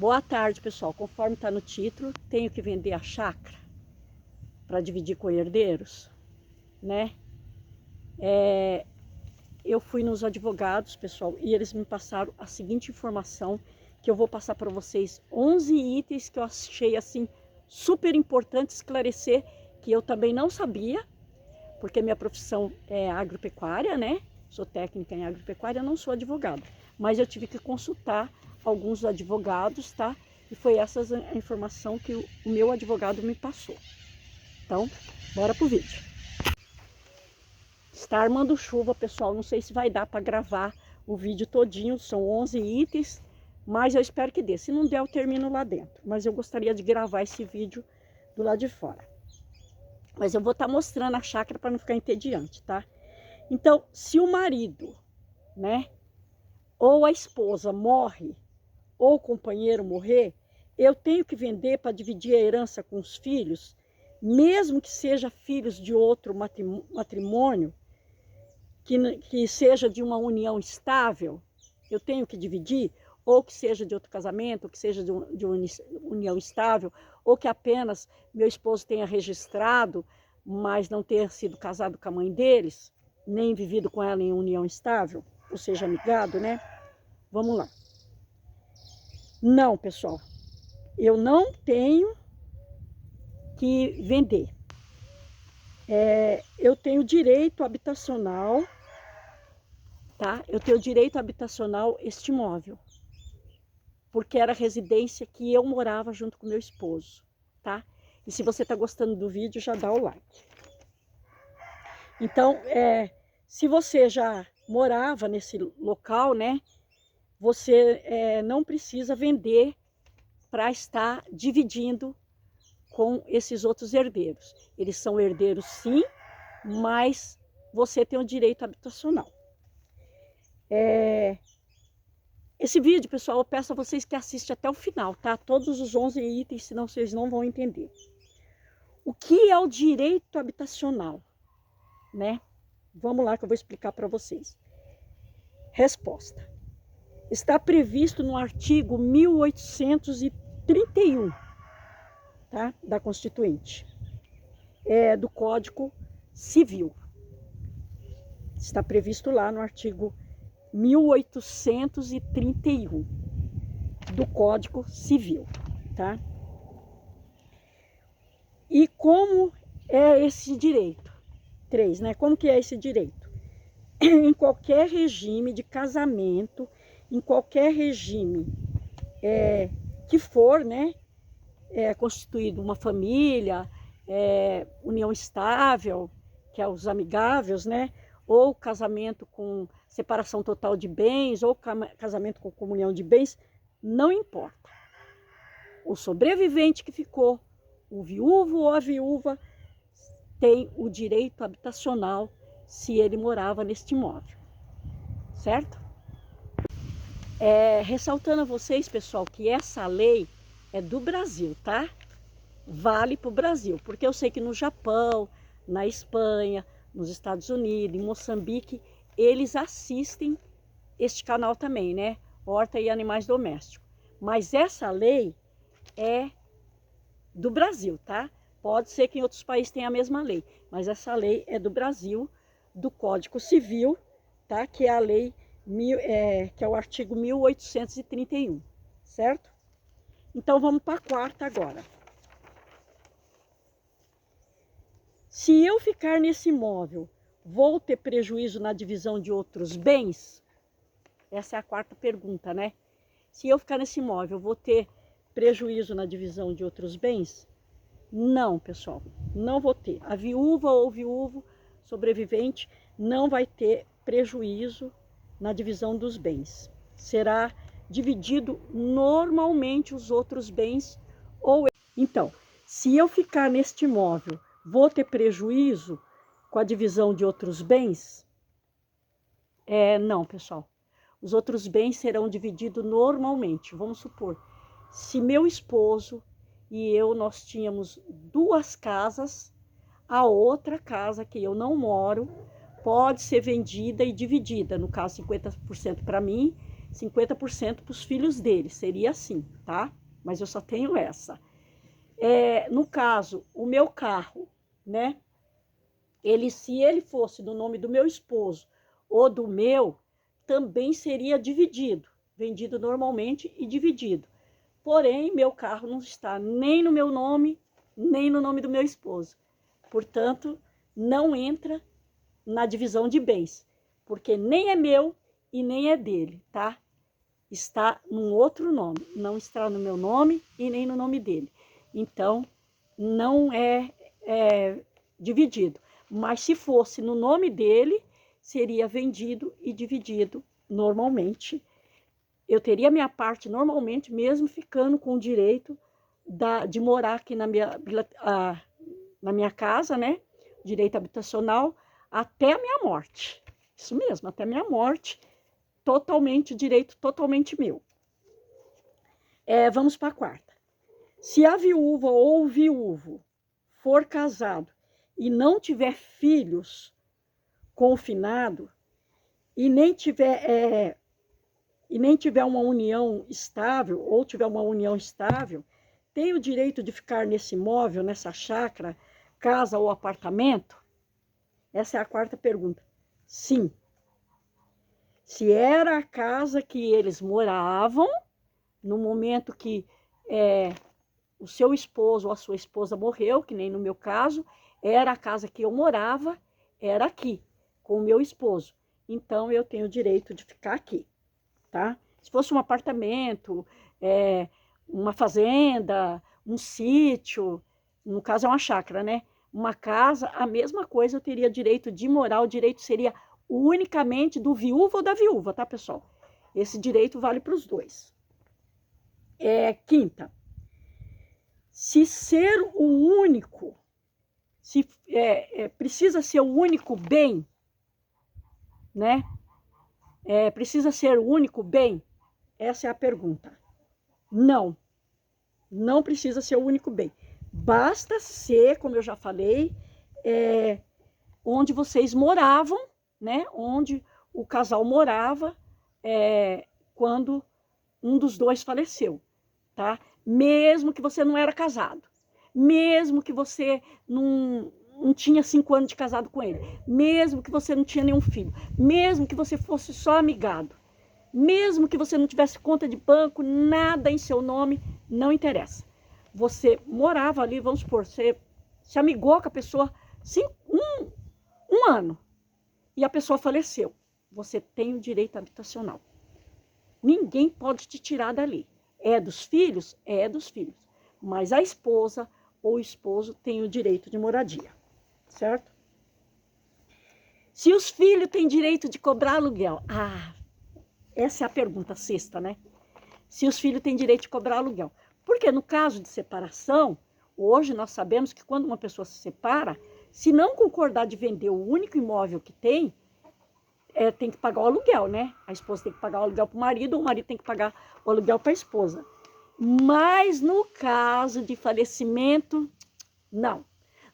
Boa tarde, pessoal. Conforme está no título, tenho que vender a chácara para dividir com herdeiros, né? Eu fui nos advogados, pessoal, e eles me passaram a seguinte informação, que eu vou passar para vocês 11 itens que eu achei assim super importante esclarecer, que eu também não sabia, porque minha profissão é agropecuária, né? Sou técnica em agropecuária, não sou advogada, mas eu tive que consultar alguns advogados, tá? E foi essa a informação que o meu advogado me passou. Então, bora pro vídeo. Está armando chuva, pessoal, não sei se vai dar para gravar o vídeo todinho, são 11 itens, mas eu espero que dê. Se não der, eu termino lá dentro, mas eu gostaria de gravar esse vídeo do lado de fora. Mas eu vou estar mostrando a chácara para não ficar entediante, tá? Então, se o marido, né, ou a esposa morre, ou o companheiro morrer, eu tenho que vender para dividir a herança com os filhos, mesmo que seja filhos de outro matrimônio, que seja de uma união estável, eu tenho que dividir, ou que seja de outro casamento, ou que seja de uma união estável, ou que apenas meu esposo tenha registrado, mas não ter sido casado com a mãe deles, nem vivido com ela em união estável, ou seja, amigado, né? Vamos lá. Não, pessoal, eu não tenho que vender. Eu tenho direito habitacional, tá? Eu tenho direito habitacional este imóvel, porque era a residência que eu morava junto com meu esposo, tá? E se você tá gostando do vídeo, já dá o like. Então, se você já morava nesse local, né? Você não precisa vender para estar dividindo com esses outros herdeiros. Eles são herdeiros sim, mas você tem o direito habitacional. Esse vídeo, pessoal, eu peço a vocês que assistam até o final, tá? Todos os 11 itens, senão vocês não vão entender. O que é o direito habitacional, né? Vamos lá que eu vou explicar para vocês. Resposta. Está previsto no artigo 1831, tá? Da Constituinte, do Código Civil. Está previsto lá no artigo 1831 do Código Civil, tá? E como é esse direito? 3, né? Como que é esse direito? Em qualquer regime de casamento, em qualquer regime que for, né, constituído uma família, união estável, que é os amigáveis, né, ou casamento com separação total de bens, ou casamento com comunhão de bens, não importa. O sobrevivente que ficou, o viúvo ou a viúva, tem o direito habitacional se ele morava neste imóvel, certo? Ressaltando a vocês, pessoal, que essa lei é do Brasil, tá? Vale para o Brasil, porque eu sei que no Japão, na Espanha, nos Estados Unidos, em Moçambique, eles assistem este canal também, né? Horta e Animais Domésticos. Mas essa lei é do Brasil, tá? Pode ser que em outros países tenha a mesma lei, mas essa lei é do Brasil, do Código Civil, tá? Que é a lei, que é o artigo 1831, certo? Então vamos para a quarta agora. Se eu ficar nesse imóvel, vou ter prejuízo na divisão de outros bens? Essa é a quarta pergunta, né? Se eu ficar nesse imóvel, vou ter prejuízo na divisão de outros bens? Não, pessoal, não vou ter. A viúva ou viúvo sobrevivente não vai ter prejuízo na divisão dos bens. Será dividido normalmente os outros bens. Então, se eu ficar neste imóvel, vou ter prejuízo com a divisão de outros bens? Não, pessoal. Os outros bens serão divididos normalmente. Vamos supor, se meu esposo e eu, nós tínhamos 2 casas, a outra casa que eu não moro pode ser vendida e dividida. No caso, 50% para mim 50% para os filhos dele, seria assim, tá? Mas eu só tenho essa. No caso, o meu carro, né? Se ele fosse do nome do meu esposo ou do meu, também seria dividido, vendido normalmente e dividido. Porém, meu carro não está nem no meu nome, nem no nome do meu esposo. Portanto, não entra na divisão de bens, porque nem é meu e nem é dele, tá? Está num outro nome, não está no meu nome e nem no nome dele. Então, não é dividido. Mas se fosse no nome dele, seria vendido e dividido normalmente. Eu teria minha parte normalmente, mesmo ficando com o direito de morar aqui na minha casa, né? Direito habitacional, até a minha morte. Isso mesmo, até a minha morte, totalmente, direito totalmente meu. Vamos para a quarta. Se a viúva ou o viúvo for casado e não tiver filhos com o finado, e nem tiver uma união estável, ou tiver uma união estável, tem o direito de ficar nesse imóvel, nessa chácara, casa ou apartamento? Essa é a quarta pergunta. Sim. Se era a casa que eles moravam, no momento que o seu esposo ou a sua esposa morreu, que nem no meu caso, era a casa que eu morava, era aqui, com o meu esposo. Então, eu tenho o direito de ficar aqui, tá? Se fosse um apartamento, uma fazenda, um sítio, no caso é uma chácara, né? Uma casa, a mesma coisa, eu teria direito de morar, o direito seria unicamente do viúvo ou da viúva, tá, pessoal? Esse direito vale para os dois. Quinta, se ser o único, precisa ser o único bem, né? Precisa ser o único bem? Essa é a pergunta. Não, não precisa ser o único bem. Basta ser, como eu já falei, onde vocês moravam, né? Onde o casal morava quando um dos dois faleceu, tá? Mesmo que você não era casado, mesmo que você não tinha 5 anos de casado com ele, mesmo que você não tinha nenhum filho, mesmo que você fosse só amigado, mesmo que você não tivesse conta de banco, nada em seu nome, não interessa. Você morava ali, vamos supor, você se amigou com a pessoa um ano e a pessoa faleceu. Você tem o direito habitacional. Ninguém pode te tirar dali. É dos filhos? É dos filhos. Mas a esposa ou o esposo tem o direito de moradia, certo? Se os filhos têm direito de cobrar aluguel? Essa é a pergunta sexta, né? Se os filhos têm direito de cobrar aluguel. Porque no caso de separação, hoje nós sabemos que quando uma pessoa se separa, se não concordar de vender o único imóvel que tem que pagar o aluguel, né? A esposa tem que pagar o aluguel para o marido, ou o marido tem que pagar o aluguel para a esposa. Mas no caso de falecimento, não.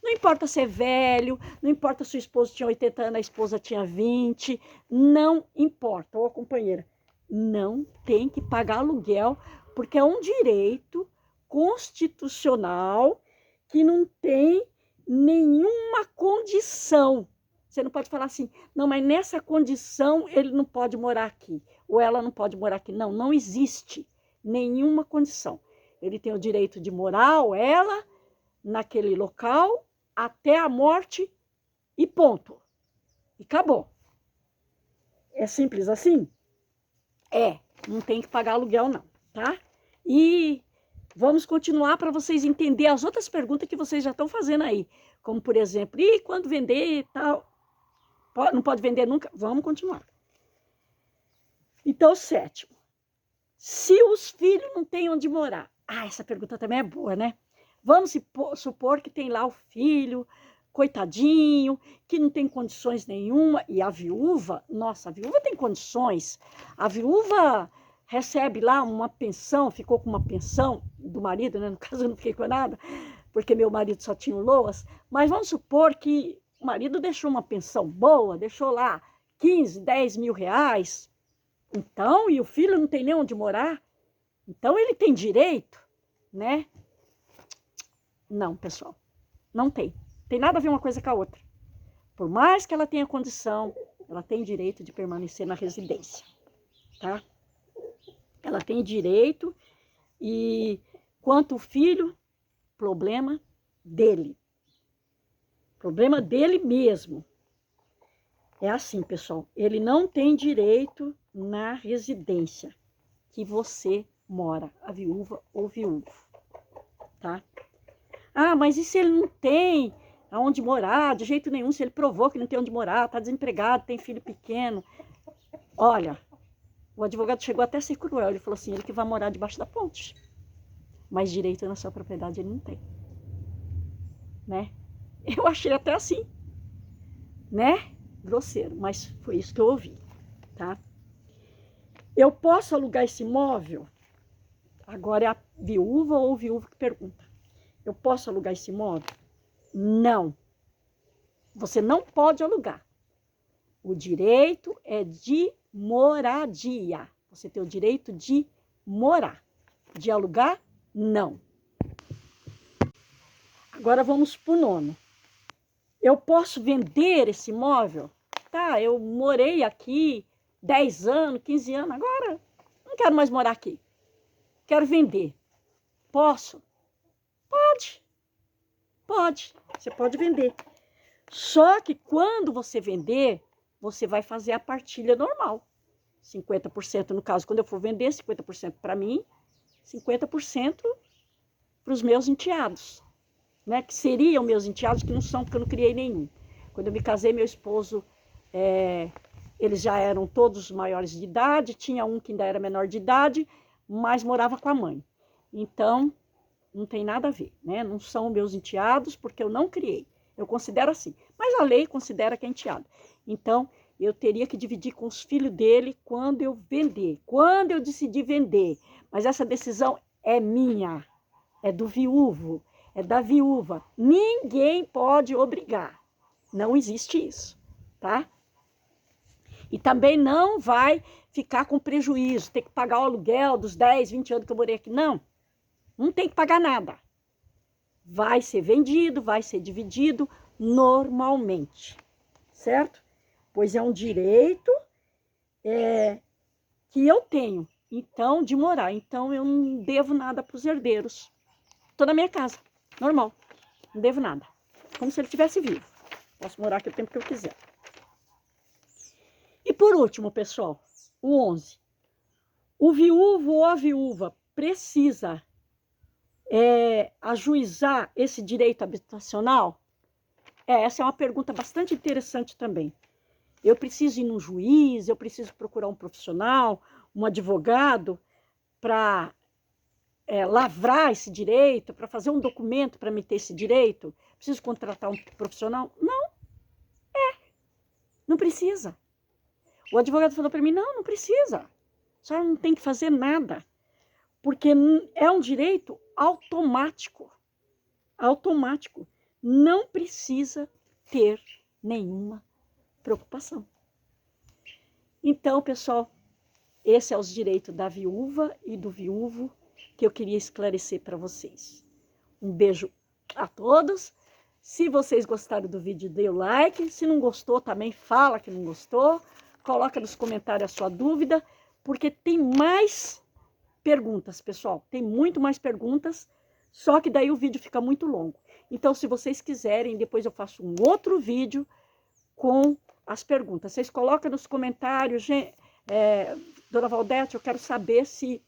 Não importa ser velho, não importa se o esposo tinha 80 anos, a esposa tinha 20, não importa, ou a companheira, não tem que pagar aluguel, porque é um direito constitucional que não tem nenhuma condição. Você não pode falar assim, não, mas nessa condição ele não pode morar aqui, ou ela não pode morar aqui. Não, não existe nenhuma condição. Ele tem o direito de morar, ou ela, naquele local, até a morte e ponto. E acabou. É simples assim? Não tem que pagar aluguel não, tá? E vamos continuar para vocês entenderem as outras perguntas que vocês já estão fazendo aí. Como, por exemplo, e quando vender e tal? Não pode vender nunca? Vamos continuar. Então, sétimo. Se os filhos não têm onde morar? Essa pergunta também é boa, né? Vamos supor que tem lá o filho, coitadinho, que não tem condições nenhuma. E a viúva, nossa, a viúva tem condições. A viúva recebe lá uma pensão, ficou com uma pensão do marido, né? No caso eu não fiquei com nada, porque meu marido só tinha o LOAS. Mas vamos supor que o marido deixou uma pensão boa, deixou lá 15, 10 mil reais. Então, e o filho não tem nem onde morar? Então ele tem direito, né? Não, pessoal, não tem. Tem nada a ver uma coisa com a outra. Por mais que ela tenha condição, ela tem direito de permanecer na residência, tá? Ela tem direito e quanto o filho, problema dele. Problema dele mesmo. É assim, pessoal, ele não tem direito na residência que você mora, a viúva ou viúvo, tá? Ah, mas e se ele não tem aonde morar, de jeito nenhum, se ele provou que não tem onde morar, tá desempregado, tem filho pequeno? Olha, o advogado chegou até a ser cruel, ele falou assim, ele que vai morar debaixo da ponte, mas direito na sua propriedade ele não tem, né? Eu achei até assim, né? Grosseiro, mas foi isso que eu ouvi, tá? Eu posso alugar esse imóvel? Agora é a viúva ou o viúvo que pergunta. Eu posso alugar esse imóvel? Não. Você não pode alugar. O direito é de moradia. Você tem o direito de morar. De alugar? Não. Agora vamos para o 9º. Eu posso vender esse imóvel? Tá, eu morei aqui 10 anos, 15 anos, agora não quero mais morar aqui. Quero vender. Posso? Pode. Pode. Você pode vender. Só que quando você vender, você vai fazer a partilha normal. 50% no caso, quando eu for vender, 50% para mim, 50% para os meus enteados, né? Que seriam meus enteados, que não são, porque eu não criei nenhum. Quando eu me casei, meu esposo, eles já eram todos maiores de idade, tinha um que ainda era menor de idade, mas morava com a mãe. Então, não tem nada a ver, né? Não são meus enteados, porque eu não criei. Eu considero assim. Mas a lei considera que é enteado. Então, eu teria que dividir com os filhos dele quando eu vender. Quando eu decidir vender. Mas essa decisão é minha. É do viúvo. É da viúva. Ninguém pode obrigar. Não existe isso, tá? E também não vai ficar com prejuízo. Ter que pagar o aluguel dos 10, 20 anos que eu morei aqui. Não. Não tem que pagar nada. Vai ser vendido, vai ser dividido normalmente, certo? Pois é um direito que eu tenho, então, de morar. Então, eu não devo nada para os herdeiros. Estou na minha casa, normal. Não devo nada. Como se ele estivesse vivo. Posso morar aqui o tempo que eu quiser. E por último, pessoal, o 11. O viúvo ou a viúva precisa ajuizar esse direito habitacional? Essa é uma pergunta bastante interessante também. Eu preciso ir num juiz, eu preciso procurar um profissional, um advogado, para lavrar esse direito, para fazer um documento para me ter esse direito? Preciso contratar um profissional? Não. Não precisa. O advogado falou para mim, não precisa. A senhora não tem que fazer nada. Porque é um direito automático. Automático. Não precisa ter nenhuma preocupação. Então, pessoal, esse é os direitos da viúva e do viúvo que eu queria esclarecer para vocês. Um beijo a todos. Se vocês gostaram do vídeo, dê o like. Se não gostou, também fala que não gostou. Coloca nos comentários a sua dúvida, porque tem mais perguntas, pessoal. Tem muito mais perguntas, só que daí o vídeo fica muito longo. Então, se vocês quiserem, depois eu faço um outro vídeo com as perguntas. Vocês colocam nos comentários, Dona Valdete, eu quero saber se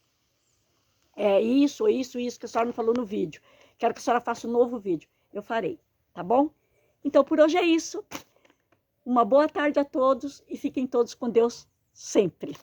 é isso, ou isso que a senhora me falou no vídeo. Quero que a senhora faça um novo vídeo. Eu farei, tá bom? Então, por hoje é isso. Uma boa tarde a todos e fiquem todos com Deus sempre.